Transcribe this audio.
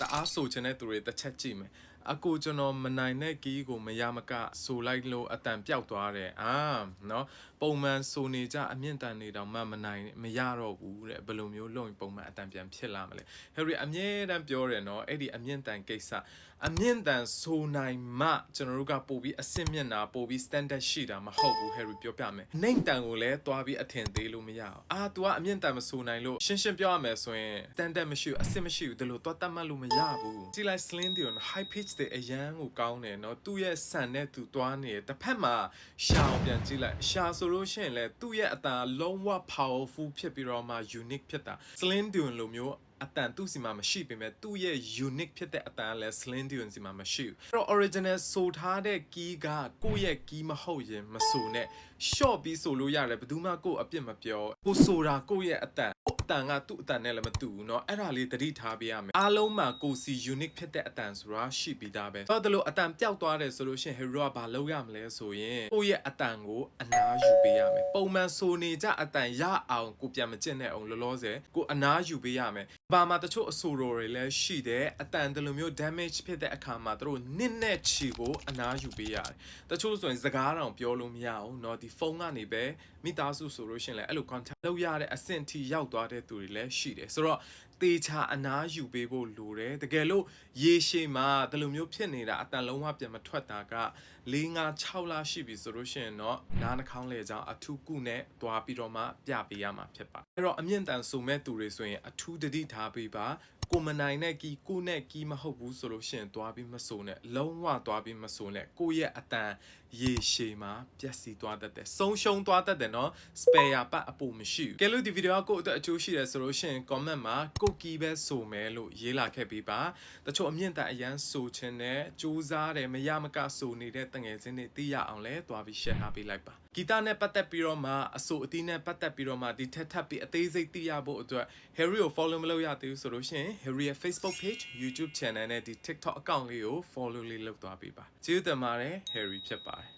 တအားဆိုချင်တဲ့သူတွေတစ်ချက်ကြည့်မယ်အခုကျွန်တော်မနိုင်တဲ့ကီးကိုမရမကဆိုလိုက်လို့အတန်ပျောက်သွားတယ်နော်ပုံမှန်ဆိုနေကြအမြင့်တန်နေတော့မနိုင်မရတော့ဘူးတဲ့ဘယ်လိုမျိုးလုပ်ရင်ပုံမှန်အတန်ပြန်ဖြစ်လာမလဲဟယ်ရီအမြဲတမ်းပြောတယ်နော်အဲ့ဒီအမြင့်တန်ကိစ္စအမြင့်တန်ဆိုနိုင်မှကျွန်တော်တို့ကပို့ပြီးအဆင့်မြင့်တာပို့ပြီး standard ရှိတာမဟုတ်ဘူးဟယ်ရီပြောပြမယ်နှိမ့်တန်ကိုလည်းတွားပြီးအထင်သေးလို့မရအောင် तू ကအမြင့်တန်မဆိုနိုင်လို့ရှင်းပြောရမယ်ဆိုရင် standard မရှိဘူးအဆင့်မရှိဘူးဒါလို့တွားတတ်မှတ်လို့မရဘူးကြည့်လိုက် sling တွေ high pitch တွေအရန်ကိုကောင်းတယ်နော်သူ့ရဲ့ဆန်နဲ့သူတွားနေတယ်တစ်ဖက်မှာရှာအောင်ပြန်ကြည့်လိုက်ရှာဆိုလို့ရှိရင်လည်းသူ့ရဲ့အတန်လုံးဝ powerful ဖြစ်ပြီးတော့မှ unique ဖြစ်တာ sling တွေလိုမျိုးအတန်သူ့စီမှာမရှိပေမဲ့သူ့ရဲ့ unique ဖြစ်တဲ့အတန်လည်း sling တွေစီမှာမရှိဘူးအဲ့တော့ original ဆိုထားတဲ့ key ကကိုယ့်ရဲ့ key မဟုတ်ရင်မဆိုနဲ့ short ပြီးဆိုလို့ရတယ်ဘယ်သူမှကိုယ့်အပြစ်မပြောကိုဆိုတာကိုယ့်ရဲ့အတန်ကသူ့အတန်နဲ့လည်းမတူဘူးเนาะအဲ့ဒါလေးသတိထားပေးရမယ်အားလုံးမှာကိုစီ unique ဖြစ်တဲ့အတန်ဆိုတာရှိပြီးသားပဲတော့ဒါလို့အတန်ပျောက်သွားတယ်ဆိုလို့ရှိရင် hero ကဘာလုပ်ရမလဲဆိုရင်ကိုယ့်ရဲ့အတန်ကိုအနားယူပေးရမယ်ပုံမှန်ဆိုနေကြအတန်ရအောင်ကိုပြန်မကျင့်တဲ့အောင်လောလောဆယ်ကိုအနားယူပေးရမယ်ဘာမှတချို့အဆိုတော်တွေလည်းရှိတယ်အတန်တလိုမျိုး damage ဖြစ်တဲ့အခါမှာတို့နစ်နဲ့ချီကိုအနားယူပေးရတယ်တချို့ဆိုရင်စကားတောင်ပြောလို့မရဘူးเนาะဒီဖုန်းကနေပဲမိသားစုဆိုလို့ရှိရင်လည်းအဲ့လို contact လုပ်ရတဲ့အဆင့်ထိရောက်သွားတဲ့သူတွေလည်းရှိတယ်ဆိုတော့တေချာအနားယူပေးဖို့လိုတယ်တကယ်လို့ရေရှည်မှာဒီလိုမျိုးဖြစ်နေတာအတန်လုံးဝပြန်မထွက်တာက4-5-6လရှိပြီဆိုလို့ရှိရင်တော့နားနှာခေါင်းလေကြောင်းအထူးကုနဲ့တွားပြီးတော့မှပြပေးရမှာဖြစ်ပါအဲ့တော့အမြင့်တန်ဆိုမဲ့သူတွေဆိုရင်အထူးတတိထားပေးပါကိုမနိုင်တဲ့ကီကိုနဲ့ကီမဟုတ်ဘူးဆိုလို့ရှိရင်တွားပြီးမဆိုနဲ့လုံးဝတွားပြီးမဆိုနဲ့ကိုရဲ့အတန်ရေရှည်မှာပျက်စီးသွားတတ်တယ်ဆုံးရှုံးသွားတတ်တယ်နော် spare ပတ်အပူမရှိဘူးကဲလို့ဒီဗီဒီယိုကကိုအတွက်အကျိုးရှိတယ်ဆိုလို့ရှိရင် comment မှာကိုကီပဲဆိုမယ်လို့ရေးလာခဲ့ပေးပါတချို့အမြင့်တန်အရန်ဆိုချင်တဲ့စူးစားတယ်မရမကဆိုနေတဲ့တငယ်ချင်းတွေသိရအောင်လဲတွားပြီး share ထားပေးလိုက်ပါဂီတနဲ့ပတ်သက်ပြီးတော့မှအဆိုအသီးနဲ့ပတ်သက်ပြီးတော့မှဒီထက်ထပ်ပြီးအသေးစိတ်သိရဖို့အတွက် Harry ကို follow မလုပ်ရသေးဘူးဆိုလို့ရှိရင် Harry ရဲ့ Facebook page YouTube channel နဲ့ဒီ TikTok account လေးကို follow လေးလုပ်သွားပေးပါကျေးဇူးတင်ပါတယ် Harry ဖြစ်ပါတယ်